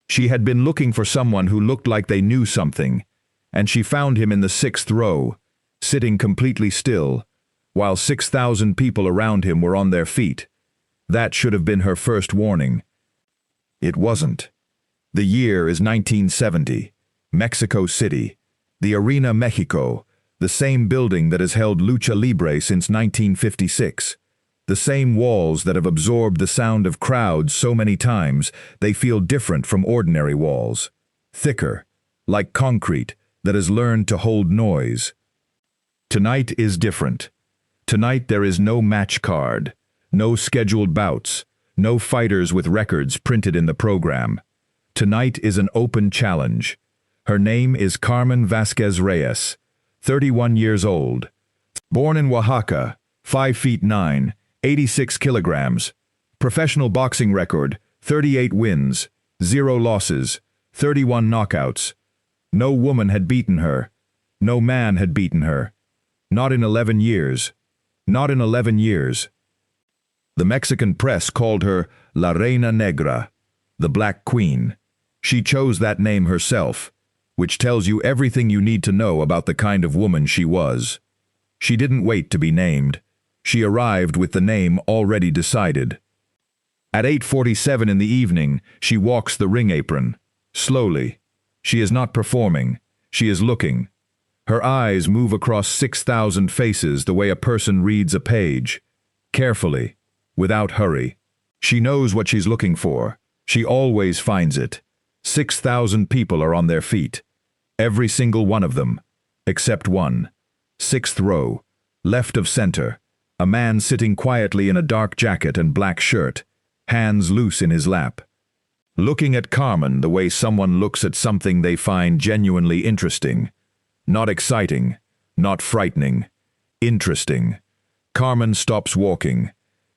She had been looking for someone who looked like they knew something, and she found him in the 6th row, sitting completely still, while 6,000 people around him were on their feet. That should have been her first warning. It wasn't. The year is 1970, Mexico City, the Arena Mexico, the same building that has held lucha libre since 1956. The same walls that have absorbed the sound of crowds so many times they feel different from ordinary walls. Thicker, like concrete that has learned to hold noise. Tonight is different. Tonight there is no match card, no scheduled bouts, no fighters with records printed in the program. Tonight is an open challenge. Her name is Carmen Vasquez Reyes, 31 years old. Born in Oaxaca, 5 feet 9, 86 kilograms. Professional boxing record, 38 wins, 0 losses, 31 knockouts. No woman had beaten her. No man had beaten her. Not in 11 years. Not in 11 years. The Mexican press called her La Reina Negra, the Black Queen. She chose that name herself, which tells you everything you need to know about the kind of woman she was. She didn't wait to be named. She arrived with the name already decided. At 8:47 in the evening, she walks the ring apron. Slowly. She is not performing. She is looking. Her eyes move across 6,000 faces the way a person reads a page. Carefully, without hurry. She knows what she's looking for. She always finds it. 6,000 people are on their feet. Every single one of them, except one. 6th row, left of center. A man sitting quietly in a dark jacket and black shirt, hands loose in his lap. Looking at Carmen the way someone looks at something they find genuinely interesting. Not exciting, not frightening. Interesting. Carmen stops walking.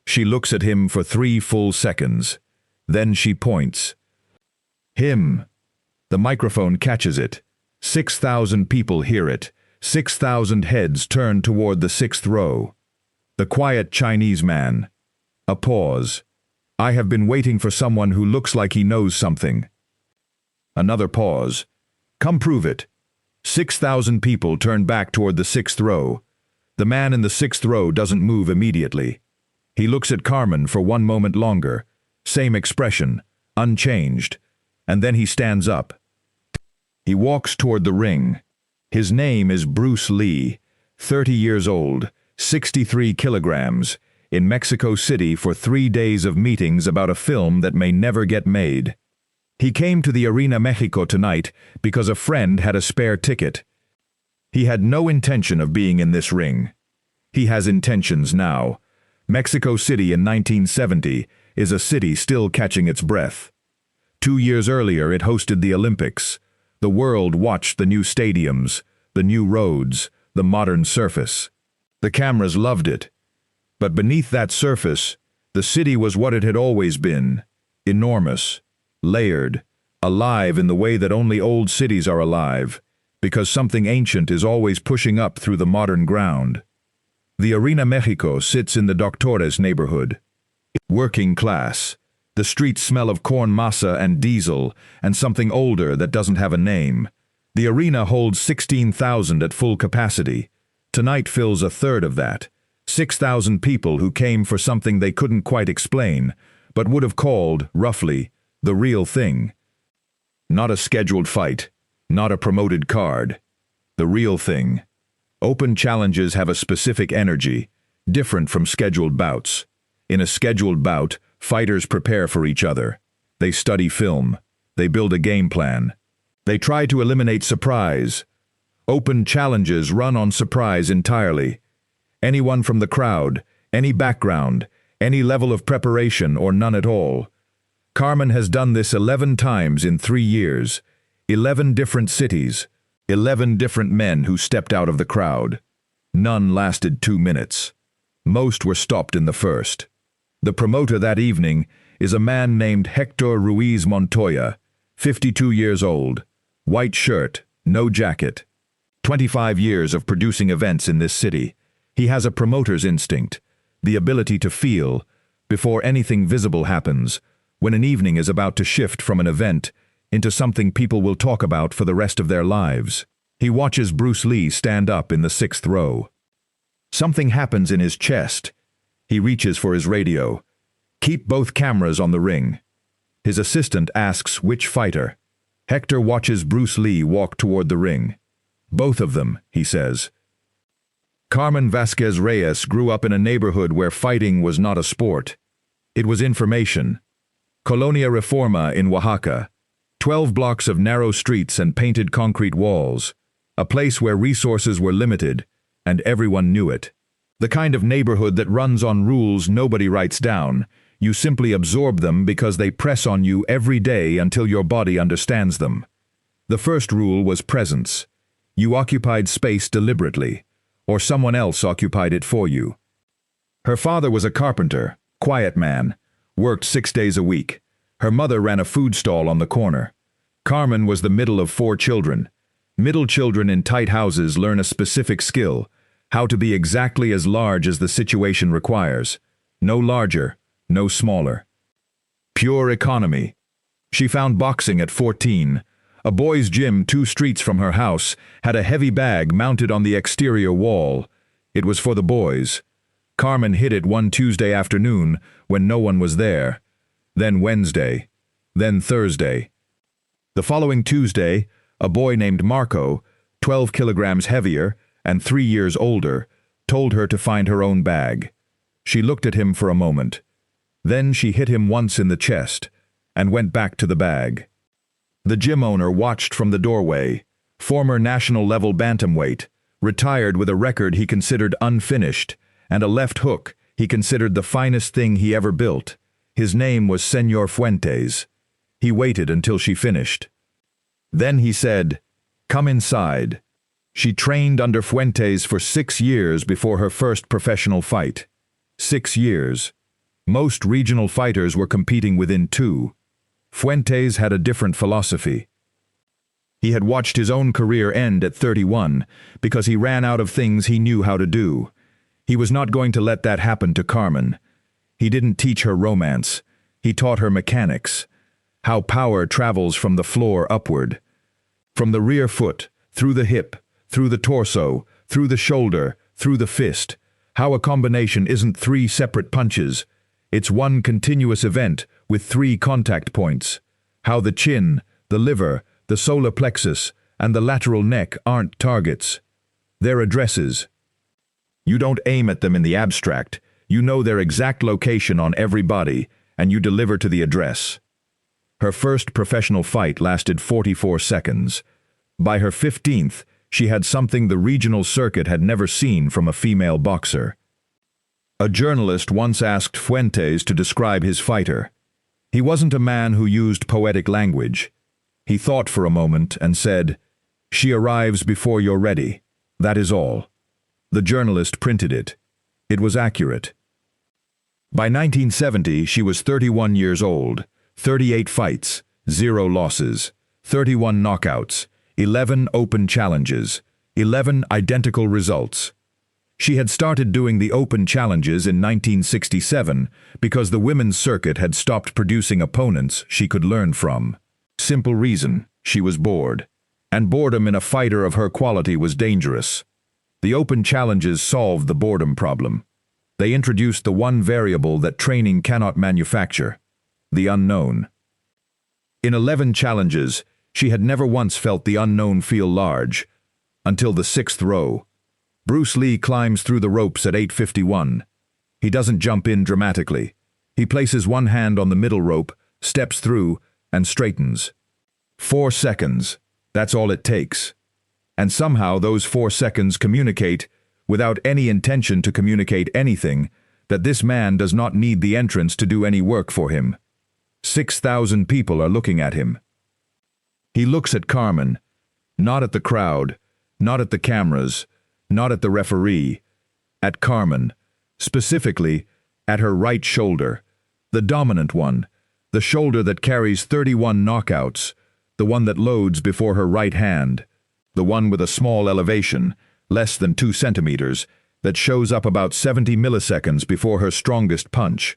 She looks at him for 3 full seconds. Then she points. Him. The microphone catches it. 6,000 people hear it. 6,000 heads turn toward the 6th row. The quiet Chinese man. A pause. I have been waiting for someone who looks like he knows something. Another pause. Come prove it. 6,000 people turn back toward the 6th row. The man in the 6th row doesn't move immediately. He looks at Carmen for 1 moment longer. Same expression, unchanged. And then he stands up. He walks toward the ring. His name is BruceLee, 30 years old, 63 kilograms, in Mexico City for 3 days of meetings about a film that may never get made. He came to the Arena Mexico tonight because a friend had a spare ticket. He had no intention of being in this ring. He has intentions now. Mexico City in 1970 is a city still catching its breath. 2 years earlier it hosted the Olympics. The world watched the new stadiums, the new roads, the modern surface. The cameras loved it. But beneath that surface, the city was what it had always been. Enormous, layered, alive in the way that only old cities are alive, because something ancient is always pushing up through the modern ground. The Arena Mexico sits in the Doctores neighborhood. Working class. The streets smell of corn masa and diesel, and something older that doesn't have a name. The arena holds 16,000 at full capacity. Tonight fills a third of that. 6,000 people who came for something they couldn't quite explain, but would have called, roughly, the real thing. Not a scheduled fight, not a promoted card. The real thing. Open challenges have a specific energy, different from scheduled bouts. In a scheduled bout, fighters prepare for each other. They study film. They build a game plan. They try to eliminate surprise. Open challenges run on surprise entirely. Anyone from the crowd, any background, any level of preparation or none at all. Carmen has done this 11 times in 3 years. 11 different cities. 11 different men who stepped out of the crowd. None lasted 2 minutes. Most were stopped in the first. The promoter that evening is a man named Hector Ruiz Montoya, 52 years old, white shirt, no jacket. 25 years of producing events in this city. He has a promoter's instinct, the ability to feel, before anything visible happens, when an evening is about to shift from an event into something people will talk about for the rest of their lives. He watches Bruce Lee stand up in the 6th row. Something happens in his chest. He reaches for his radio. Keep both cameras on the ring. His assistant asks which fighter. Hector watches Bruce Lee walk toward the ring. Both of them, he says. Carmen Vasquez Reyes grew up in a neighborhood where fighting was not a sport. It was information. Colonia Reforma in Oaxaca. 12 blocks of narrow streets and painted concrete walls. A place where resources were limited, and everyone knew it. The kind of neighborhood that runs on rules nobody writes down. You simply absorb them because they press on you every day until your body understands them. The first rule was presence. You occupied space deliberately, or someone else occupied it for you. Her father was a carpenter, quiet man, worked 6 days a week. Her mother ran a food stall on the corner. Carmen was the middle of 4 children. Middle children in tight houses learn a specific skill, how to be exactly as large as the situation requires. No larger, no smaller. Pure economy. She found boxing at 14. A boys' gym 2 streets from her house had a heavy bag mounted on the exterior wall. It was for the boys. Carmen hit it one Tuesday afternoon when no one was there. Then Wednesday. Then Thursday. The following Tuesday, a boy named Marco, 12 kilograms heavier and 3 years older, told her to find her own bag. She looked at him for a moment. Then she hit him once in the chest and went back to the bag. The gym owner watched from the doorway. Former national-level bantamweight, retired with a record he considered unfinished, and a left hook he considered the finest thing he ever built. His name was Señor Fuentes. He waited until she finished. Then he said, "Come inside." She trained under Fuentes for 6 years before her first professional fight. 6 years. Most regional fighters were competing within 2. Fuentes had a different philosophy. He had watched his own career end at 31 because he ran out of things he knew how to do. He was not going to let that happen to Carmen. He didn't teach her romance. He taught her mechanics. How power travels from the floor upward. From the rear foot, through the hip, through the torso, through the shoulder, through the fist. How a combination isn't 3 separate punches. It's one continuous event with 3 contact points. How the chin, the liver, the solar plexus, and the lateral neck aren't targets. They're addresses. You don't aim at them in the abstract. You know their exact location on every body, and you deliver to the address. Her first professional fight lasted 44 seconds. By her 15th, she had something the regional circuit had never seen from a female boxer. A journalist once asked Fuentes to describe his fighter. He wasn't a man who used poetic language. He thought for a moment and said, "She arrives before you're ready. That is all." The journalist printed it. It was accurate. By 1970, she was 31 years old, 38 fights, 0 losses, 31 knockouts, 11 open challenges, 11 identical results. She had started doing the open challenges in 1967 because the women's circuit had stopped producing opponents she could learn from. Simple reason, she was bored. And boredom in a fighter of her quality was dangerous. The open challenges solved the boredom problem. They introduced the one variable that training cannot manufacture, the unknown. In 11 challenges, she had never once felt the unknown feel large, until the 6th row. Bruce Lee climbs through the ropes at 8:51. He doesn't jump in dramatically. He places one hand on the middle rope, steps through, and straightens. 4 seconds. That's all it takes. And somehow those 4 seconds communicate, without any intention to communicate anything, that this man does not need the entrance to do any work for him. 6,000 people are looking at him. He looks at Carmen, not at the crowd, not at the cameras, not at the referee, at Carmen, specifically at her right shoulder, the dominant one, the shoulder that carries 31 knockouts, the one that loads before her right hand, the one with a small elevation, less than 2 centimeters, that shows up about 70 milliseconds before her strongest punch.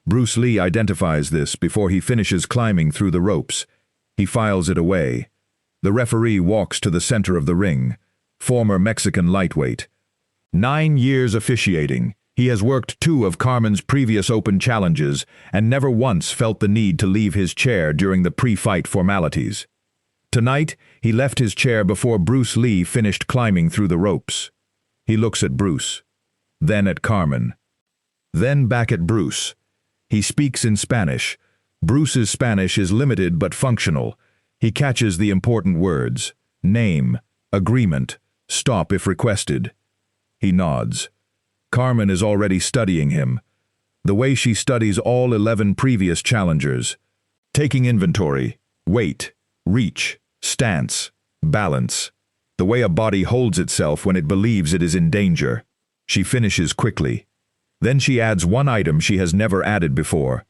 Bruce Lee identifies this before he finishes climbing through the ropes. He files it away. The referee walks to the center of the ring. Former Mexican lightweight. 9 years officiating. He has worked 2 of Carmen's previous open challenges and never once felt the need to leave his chair during the pre-fight formalities. Tonight, he left his chair before Bruce Lee finished climbing through the ropes. He looks at Bruce, then at Carmen, then back at Bruce. He speaks in Spanish. Bruce's Spanish is limited but functional. He catches the important words: name, agreement, stop if requested. He nods. Carmen is already studying him, the way she studies all 11 previous challengers. Taking inventory, weight, reach, stance, balance. The way a body holds itself when it believes it is in danger. She finishes quickly. Then she adds one item she has never added before.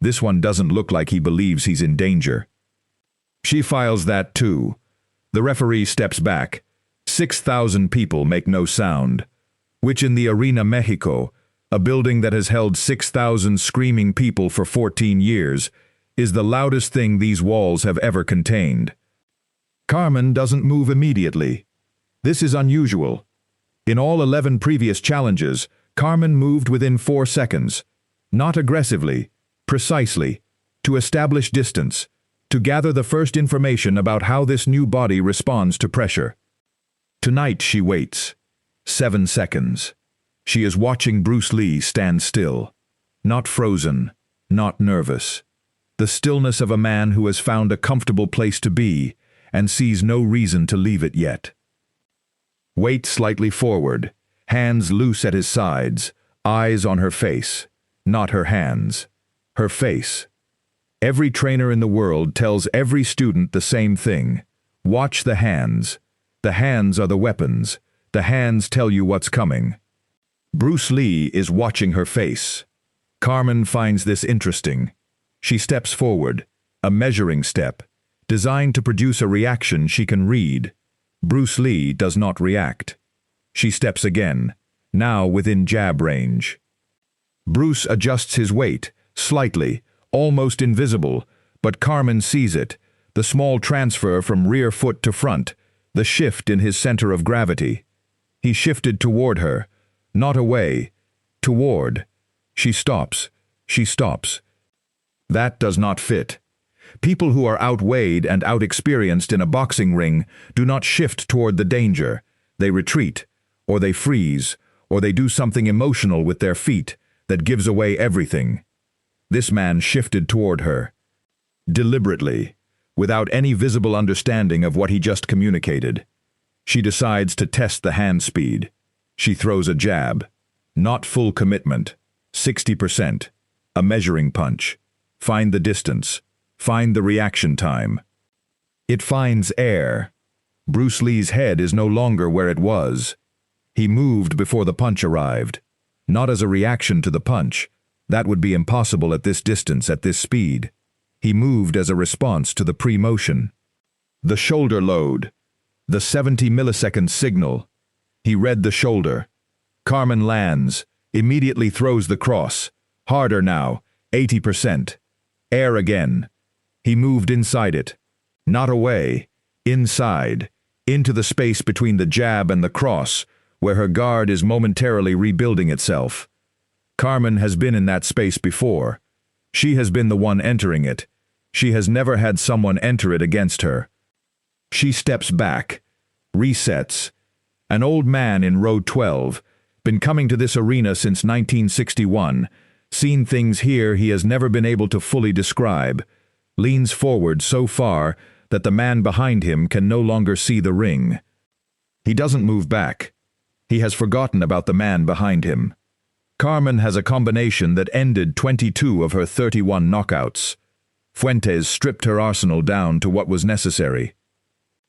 This one doesn't look like he believes he's in danger. She files that too. The referee steps back. 6,000 people make no sound, which in the Arena Mexico, a building that has held 6,000 screaming people for 14 years, is the loudest thing these walls have ever contained. Carmen doesn't move immediately. This is unusual. In all 11 previous challenges, Carmen moved within 4 seconds. Not aggressively, precisely, to establish distance, to gather the first information about how this new body responds to pressure. Tonight she waits. 7 seconds. She is watching Bruce Lee stand still. Not frozen, not nervous. The stillness of a man who has found a comfortable place to be and sees no reason to leave it yet. Weight slightly forward, hands loose at his sides, eyes on her face, not her hands, her face. Every trainer in the world tells every student the same thing. Watch the hands. The hands are the weapons. The hands tell you what's coming. Bruce Lee is watching her face. Carmen finds this interesting. She steps forward, a measuring step, designed to produce a reaction she can read. Bruce Lee does not react. She steps again, now within jab range. Bruce adjusts his weight, slightly, almost invisible, but Carmen sees it, the small transfer from rear foot to front, the shift in his center of gravity. He shifted toward her, not away, toward. She stops. She stops. That does not fit. People who are outweighed and outexperienced in a boxing ring do not shift toward the danger. They retreat, or they freeze, or they do something emotional with their feet that gives away everything. This man shifted toward her, deliberately, without any visible understanding of what he just communicated. She decides to test the hand speed. She throws a jab. Not full commitment. 60%. A measuring punch. Find the distance. Find the reaction time. It finds air. Bruce Lee's head is no longer where it was. He moved before the punch arrived. Not as a reaction to the punch. That would be impossible at this distance, at this speed. He moved as a response to the pre-motion. The shoulder load. The 70 millisecond signal. He read the shoulder. Carmen lands, immediately throws the cross. Harder now, 80%. Air again. He moved inside it. Not away, inside, into the space between the jab and the cross, where her guard is momentarily rebuilding itself. Carmen has been in that space before. She has been the one entering it. She has never had someone enter it against her. She steps back, resets. An old man in row 12, been coming to this arena since 1961, seen things here he has never been able to fully describe, leans forward so far that the man behind him can no longer see the ring. He doesn't move back. He has forgotten about the man behind him. Carmen has a combination that ended 22 of her 31 knockouts. Fuentes stripped her arsenal down to what was necessary.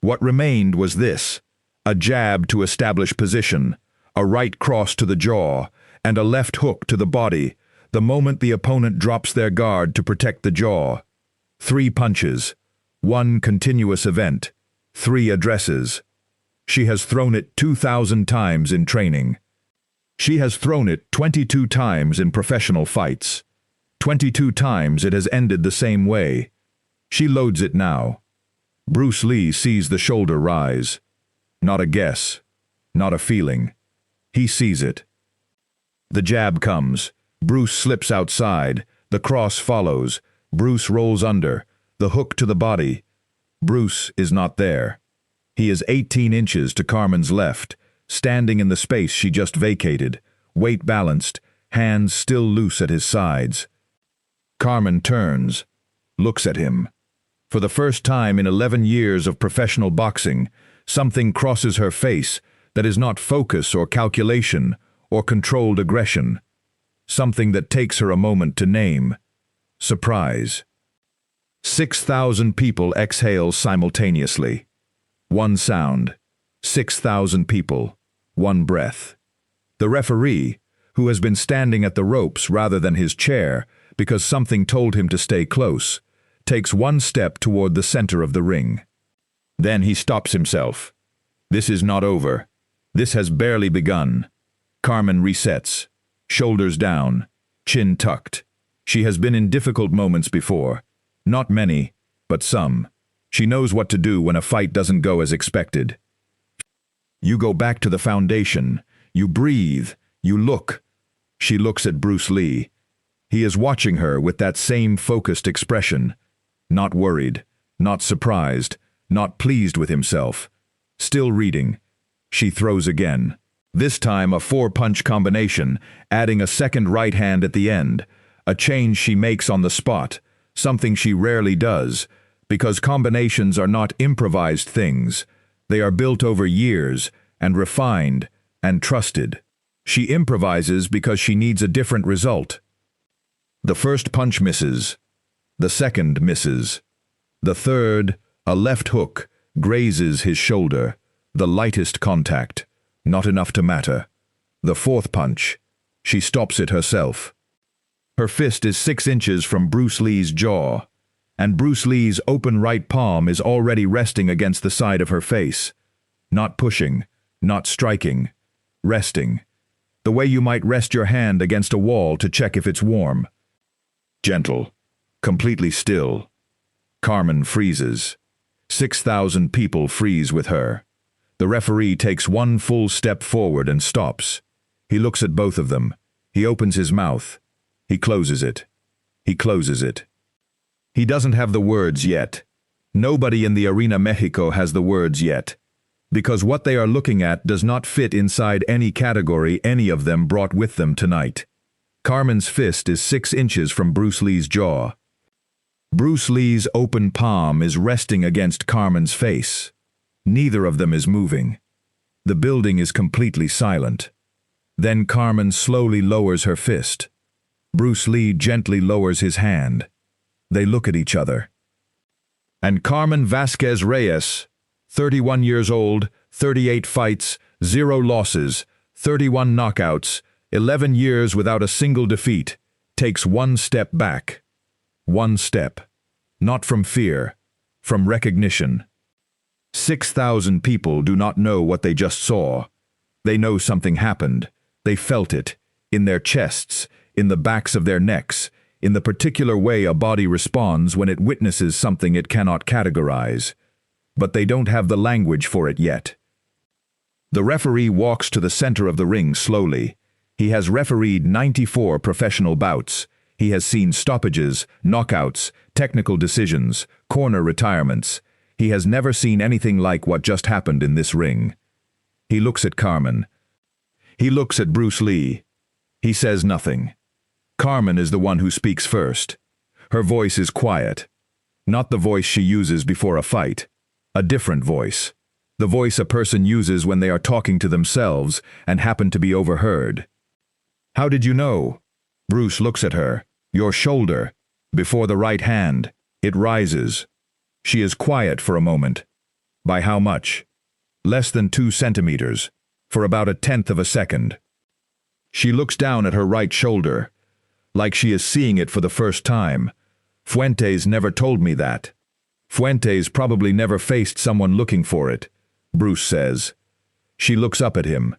What remained was this: a jab to establish position, a right cross to the jaw, and a left hook to the body, the moment the opponent drops their guard to protect the jaw. 3 punches, 1 continuous event, 3 addresses. She has thrown it 2,000 times in training. She has thrown it 22 times in professional fights. 22 times it has ended the same way. She loads it now. Bruce Lee sees the shoulder rise. Not a guess. Not a feeling. He sees it. The jab comes. Bruce slips outside. The cross follows. Bruce rolls under. The hook to the body. Bruce is not there. He is 18 inches to Carmen's left, standing in the space she just vacated, weight balanced, hands still loose at his sides. Carmen turns, looks at him. For the first time in 11 years of professional boxing, something crosses her face that is not focus or calculation or controlled aggression. Something that takes her a moment to name. Surprise. 6,000 people exhale simultaneously. One sound. 6,000 people. One breath. The referee, who has been standing at the ropes rather than his chair because something told him to stay close, takes one step toward the center of the ring. Then he stops himself. This is not over. This has barely begun. Carmen resets. Shoulders down. Chin tucked. She has been in difficult moments before. Not many, but some. She knows what to do when a fight doesn't go as expected. You go back to the foundation. You breathe. You look. She looks at Bruce Lee. He is watching her with that same focused expression. Not worried, not surprised, not pleased with himself. Still reading. She throws again. This time a 4-punch combination, adding a second right hand at the end. A change she makes on the spot, something she rarely does, because combinations are not improvised things. They are built over years, and refined, and trusted. She improvises because she needs a different result. The first punch misses. The second misses. The third, a left hook, grazes his shoulder. The lightest contact. Not enough to matter. The fourth punch. She stops it herself. Her fist is 6 inches from Bruce Lee's jaw, and Bruce Lee's open right palm is already resting against the side of her face. Not pushing, not striking. Resting. The way you might rest your hand against a wall to check if it's warm. Gentle. Completely still. Carmen freezes. 6,000 people freeze with her. The referee takes one full step forward and stops. He looks at both of them. He opens his mouth. He closes it. He closes it. He doesn't have the words yet. Nobody in the Arena Mexico has the words yet. Because what they are looking at does not fit inside any category any of them brought with them tonight. Carmen's fist is 6 inches from Bruce Lee's jaw. Bruce Lee's open palm is resting against Carmen's face. Neither of them is moving. The building is completely silent. Then Carmen slowly lowers her fist. Bruce Lee gently lowers his hand. They look at each other. And Carmen Vasquez Reyes, 31 years old, 38 fights, 0 losses, 31 knockouts, 11 years without a single defeat, takes one step back. One step. Not from fear, from recognition. 6,000 people do not know what they just saw. They know something happened. They felt it, in their chests, in the backs of their necks, in the particular way a body responds when it witnesses something it cannot categorize. But they don't have the language for it yet. The referee walks to the center of the ring slowly. He has refereed 94 professional bouts. He has seen stoppages, knockouts, technical decisions, corner retirements. He has never seen anything like what just happened in this ring. He looks at Carmen. He looks at Bruce Lee. He says nothing. Carmen is the one who speaks first. Her voice is quiet. Not the voice she uses before a fight. A different voice. The voice a person uses when they are talking to themselves and happen to be overheard. How did you know? Bruce looks at her. Your shoulder. Before the right hand. It rises. She is quiet for a moment. By how much? Less than 2 centimeters. For about 1/10 of a second. She looks down at her right shoulder. Like she is seeing it for the first time. Fuentes never told me that. Fuentes probably never faced someone looking for it, Bruce says. She looks up at him.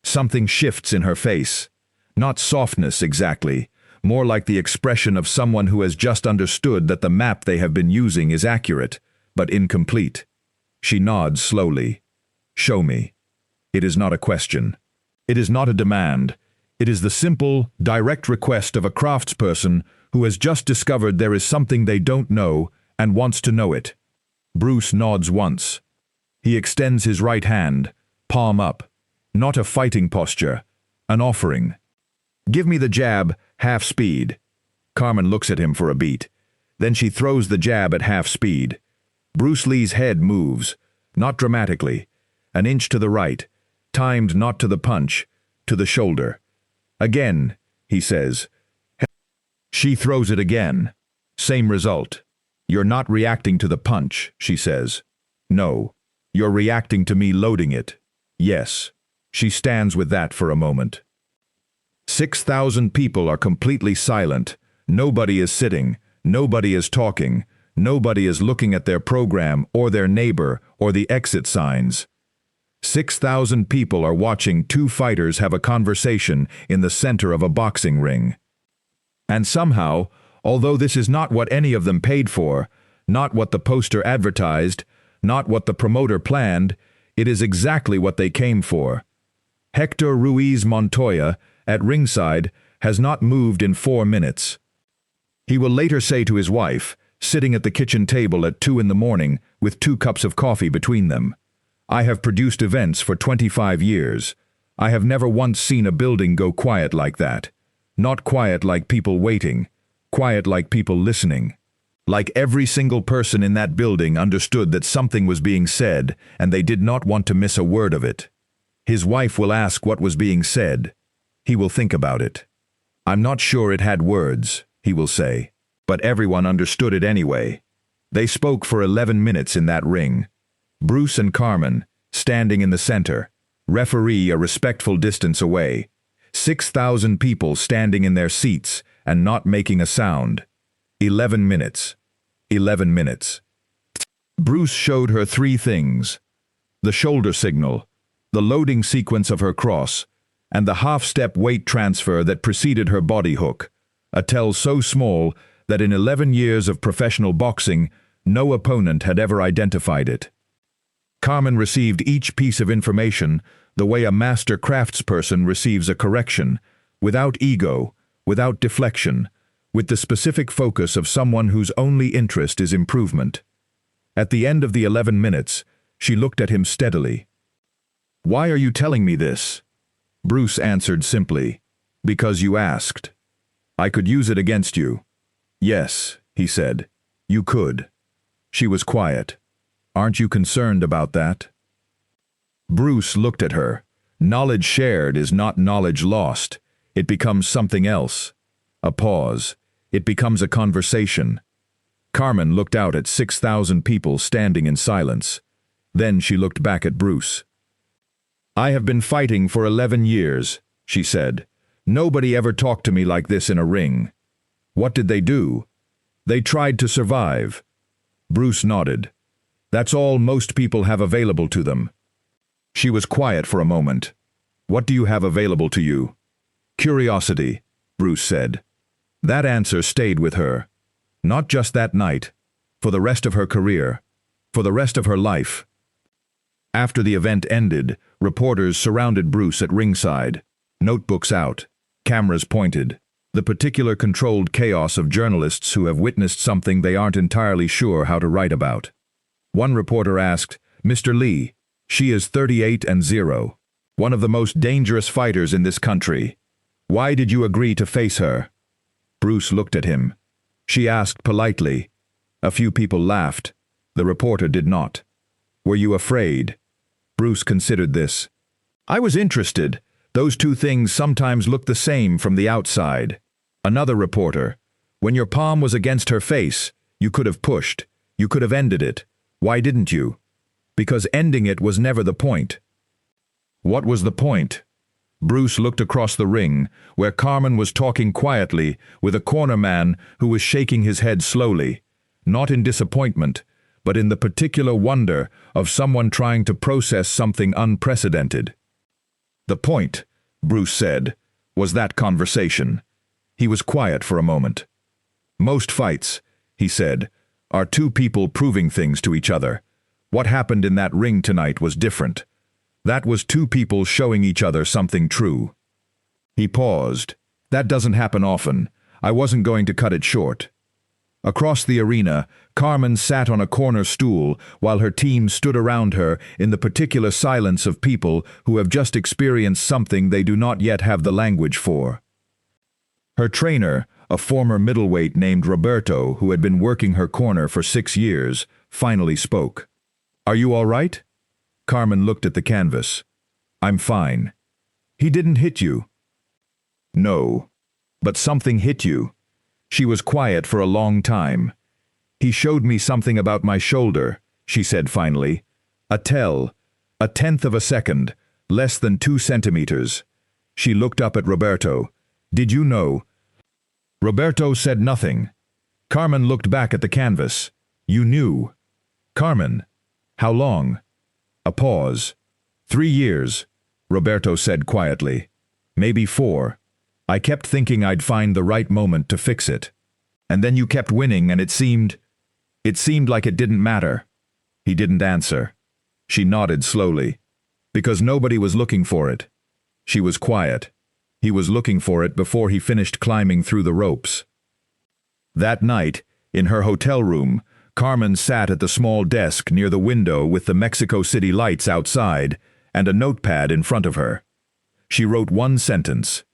Something shifts in her face. Not softness exactly, more like the expression of someone who has just understood that the map they have been using is accurate, but incomplete. She nods slowly. Show me. It is not a question. It is not a demand. It is the simple, direct request of a craftsperson who has just discovered there is something they don't know and wants to know it. Bruce nods once. He extends his right hand, palm up. Not a fighting posture, an offering. Give me the jab, half speed. Carmen looks at him for a beat. Then she throws the jab at half speed. Bruce Lee's head moves, not dramatically, an inch to the right, timed not to the punch, to the shoulder. Again, he says. She throws it again. Same result. You're not reacting to the punch, she says. No. You're reacting to me loading it. Yes. She stands with that for a moment. 6,000 people are completely silent. Nobody is sitting. Nobody is talking. Nobody is looking at their program or their neighbor or the exit signs. 6,000 people are watching two fighters have a conversation in the center of a boxing ring. And somehow, although this is not what any of them paid for, not what the poster advertised, not what the promoter planned, it is exactly what they came for. Hector Ruiz Montoya, at ringside, has not moved in 4 minutes. He will later say to his wife, sitting at the kitchen table at 2 in the morning with 2 cups of coffee between them, I have produced events for 25 years. I have never once seen a building go quiet like that. Not quiet like people waiting, quiet like people listening. Like every single person in that building understood that something was being said and they did not want to miss a word of it. His wife will ask what was being said. He will think about it. I'm not sure it had words, he will say, but everyone understood it anyway. They spoke for 11 minutes in that ring. Bruce and Carmen, standing in the center, referee a respectful distance away. 6,000 people standing in their seats and not making a sound. 11 minutes. 11 minutes. Bruce showed her 3 things. The shoulder signal, the loading sequence of her cross, and the half-step weight transfer that preceded her body hook, a tell so small that in 11 years of professional boxing, no opponent had ever identified it. Carmen received each piece of information the way a master craftsperson receives a correction, without ego, without deflection, with the specific focus of someone whose only interest is improvement. At the end of the 11 minutes, she looked at him steadily. Why are you telling me this? Bruce answered simply, because you asked. I could use it against you. Yes, he said, you could. She was quiet. Aren't you concerned about that? Bruce looked at her. Knowledge shared is not knowledge lost. It becomes something else. A pause. It becomes a conversation. Carmen looked out at 6,000 people standing in silence. Then she looked back at Bruce. I have been fighting for 11 years, she said. Nobody ever talked to me like this in a ring. What did they do? They tried to survive. Bruce nodded. That's all most people have available to them. She was quiet for a moment. What do you have available to you? Curiosity, Bruce said. That answer stayed with her. Not just that night, for the rest of her career, for the rest of her life. After the event ended, reporters surrounded Bruce at ringside, notebooks out, cameras pointed, the particular controlled chaos of journalists who have witnessed something they aren't entirely sure how to write about. One reporter asked, Mr. Lee, she is 38-0, one of the most dangerous fighters in this country. Why did you agree to face her? Bruce looked at him. She asked politely. A few people laughed. The reporter did not. Were you afraid? Bruce considered this. I was interested. Those two things sometimes look the same from the outside. Another reporter. When your palm was against her face, you could have pushed. You could have ended it. Why didn't you? Because ending it was never the point. What was the point? Bruce looked across the ring, where Carmen was talking quietly with a corner man who was shaking his head slowly, not in disappointment, but in the particular wonder of someone trying to process something unprecedented. The point, Bruce said, was that conversation. He was quiet for a moment. "Most fights," he said, "are two people proving things to each other. What happened in that ring tonight was different. That was two people showing each other something true." He paused. "That doesn't happen often. I wasn't going to cut it short." Across the arena, Carmen sat on a corner stool while her team stood around her in the particular silence of people who have just experienced something they do not yet have the language for. Her trainer, a former middleweight named Roberto who had been working her corner for 6 years, finally spoke. "Are you all right?" Carmen looked at the canvas. "I'm fine." "He didn't hit you?" "No. But something hit you." She was quiet for a long time. "He showed me something about my shoulder," she said finally. "A tell, a tenth of a second, less than 2 centimeters." She looked up at Roberto. "Did you know?" Roberto said nothing. Carmen looked back at the canvas. "You knew." "Carmen, how long?" A pause. 3 years, Roberto said quietly. "Maybe 4. I kept thinking I'd find the right moment to fix it. And then you kept winning and it seemed like it didn't matter." He didn't answer. She nodded slowly. "Because nobody was looking for it." She was quiet. He was looking for it before he finished climbing through the ropes. That night, in her hotel room, Carmen sat at the small desk near the window with the Mexico City lights outside and a notepad in front of her. She wrote one sentence.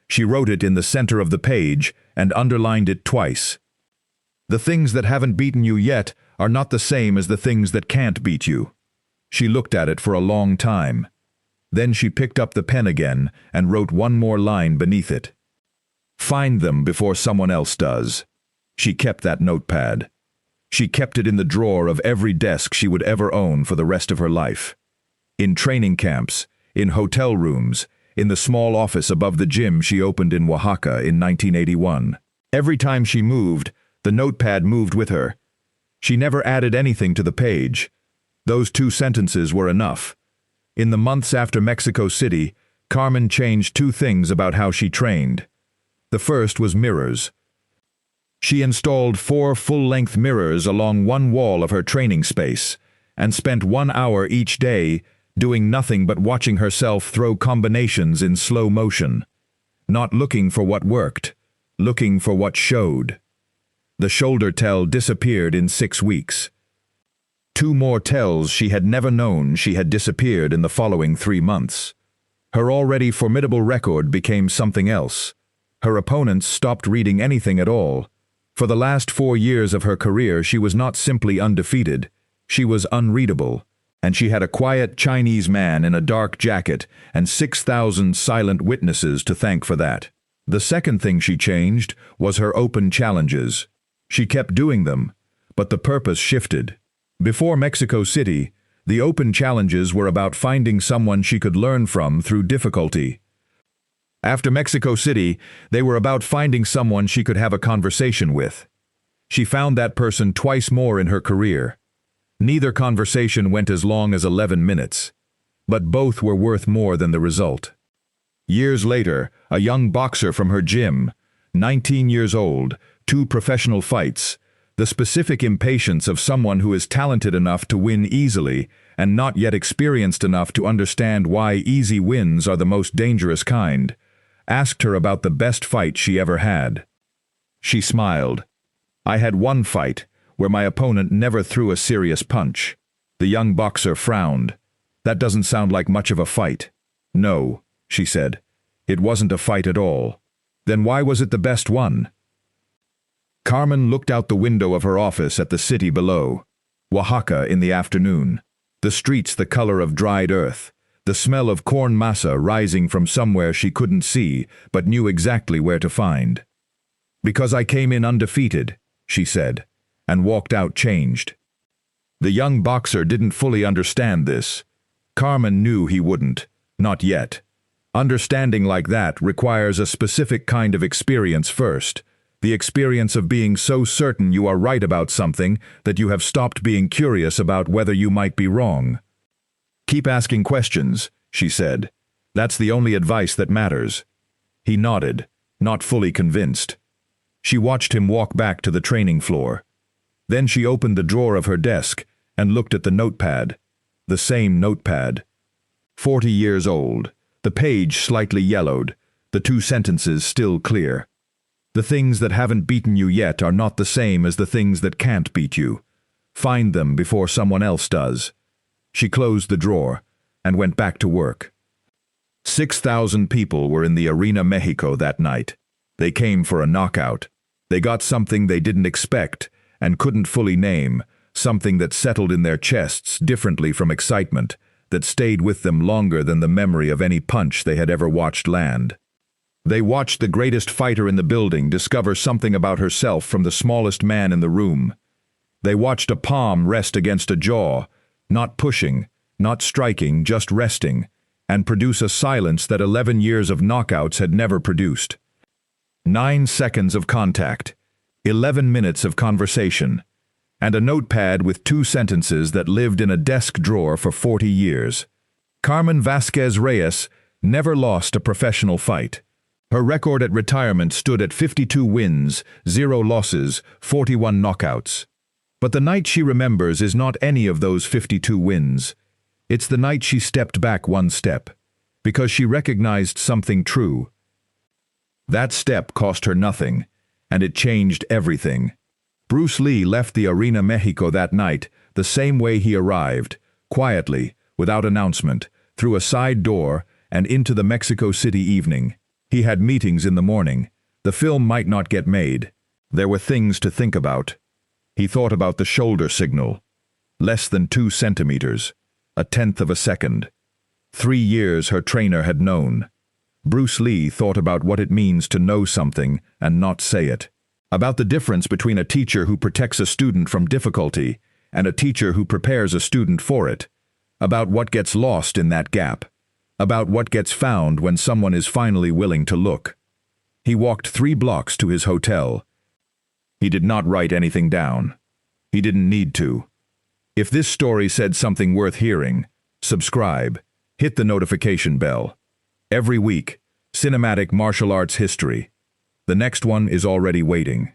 She wrote it in the center of the page and underlined it twice. "The things that haven't beaten you yet are not the same as the things that can't beat you." She looked at it for a long time. Then she picked up the pen again and wrote one more line beneath it. "Find them before someone else does." She kept that notepad. She kept it in the drawer of every desk she would ever own for the rest of her life. In training camps, in hotel rooms, in the small office above the gym she opened in Oaxaca in 1981. Every time she moved, the notepad moved with her. She never added anything to the page. Those 2 sentences were enough. In the months after Mexico City, Carmen changed 2 things about how she trained. The first was mirrors. She installed 4 full-length mirrors along one wall of her training space and spent 1 hour each day doing nothing but watching herself throw combinations in slow motion, not looking for what worked, looking for what showed. The shoulder tell disappeared in 6 weeks. 2 more tells she had never known she had disappeared in the following 3 months. Her already formidable record became something else. Her opponents stopped reading anything at all. For the last 4 years of her career she was not simply undefeated, she was unreadable. And she had a quiet Chinese man in a dark jacket and 6,000 silent witnesses to thank for that. The second thing she changed was her open challenges. She kept doing them, but the purpose shifted. Before Mexico City, the open challenges were about finding someone she could learn from through difficulty. After Mexico City, they were about finding someone she could have a conversation with. She found that person twice more in her career. Neither conversation went as long as 11 minutes, but both were worth more than the result. Years later, a young boxer from her gym, 19 years old, 2 professional fights, the specific impatience of someone who is talented enough to win easily and not yet experienced enough to understand why easy wins are the most dangerous kind, asked her about the best fight she ever had. She smiled. "I had one fight where my opponent never threw a serious punch." The young boxer frowned. "That doesn't sound like much of a fight." "No," she said. "It wasn't a fight at all." "Then why was it the best one?" Carmen looked out the window of her office at the city below. Oaxaca in the afternoon. The streets the color of dried earth. The smell of corn masa rising from somewhere she couldn't see, but knew exactly where to find. "Because I came in undefeated," she said, and walked out changed. The young boxer didn't fully understand this. Carmen knew he wouldn't, not yet. Understanding like that requires a specific kind of experience first, the experience of being so certain you are right about something that you have stopped being curious about whether you might be wrong. "Keep asking questions," she said. "That's the only advice that matters." He nodded. not fully convinced. She watched him walk back to the training floor. Then she opened the drawer of her desk and looked at the notepad. The same notepad. 40 years old, the page slightly yellowed, the 2 sentences still clear. The things that haven't beaten you yet are not the same as the things that can't beat you. Find them before someone else does. She closed the drawer and went back to work. 6,000 people were in the Arena Mexico that night. They came for a knockout. They got something they didn't expect and couldn't fully name, something that settled in their chests differently from excitement, that stayed with them longer than the memory of any punch they had ever watched land. They watched the greatest fighter in the building discover something about herself from the smallest man in the room. They watched a palm rest against a jaw, not pushing, not striking, just resting, and produce a silence that 11 years of knockouts had never produced. 9 seconds of contact, 11 minutes of conversation, and a notepad with 2 sentences that lived in a desk drawer for 40 years. Carmen Vasquez Reyes never lost a professional fight. Her record at retirement stood at 52 wins, 0 losses, 41 knockouts. But the night she remembers is not any of those 52 wins. It's the night she stepped back 1 step, because she recognized something true. That step cost her nothing, and it changed everything. Bruce Lee left the Arena Mexico that night the same way he arrived, quietly, without announcement, through a side door and into the Mexico City evening. He had meetings in the morning. The film might not get made. There were things to think about. He thought about the shoulder signal. Less than 2 centimeters, 1/10 of a second. 3 years her trainer had known. Bruce Lee thought about what it means to know something and not say it. About the difference between a teacher who protects a student from difficulty and a teacher who prepares a student for it. About what gets lost in that gap. About what gets found when someone is finally willing to look. He walked 3 blocks to his hotel. He did not write anything down. He didn't need to. If this story said something worth hearing, subscribe, hit the notification bell. Every week, cinematic martial arts history. The next one is already waiting.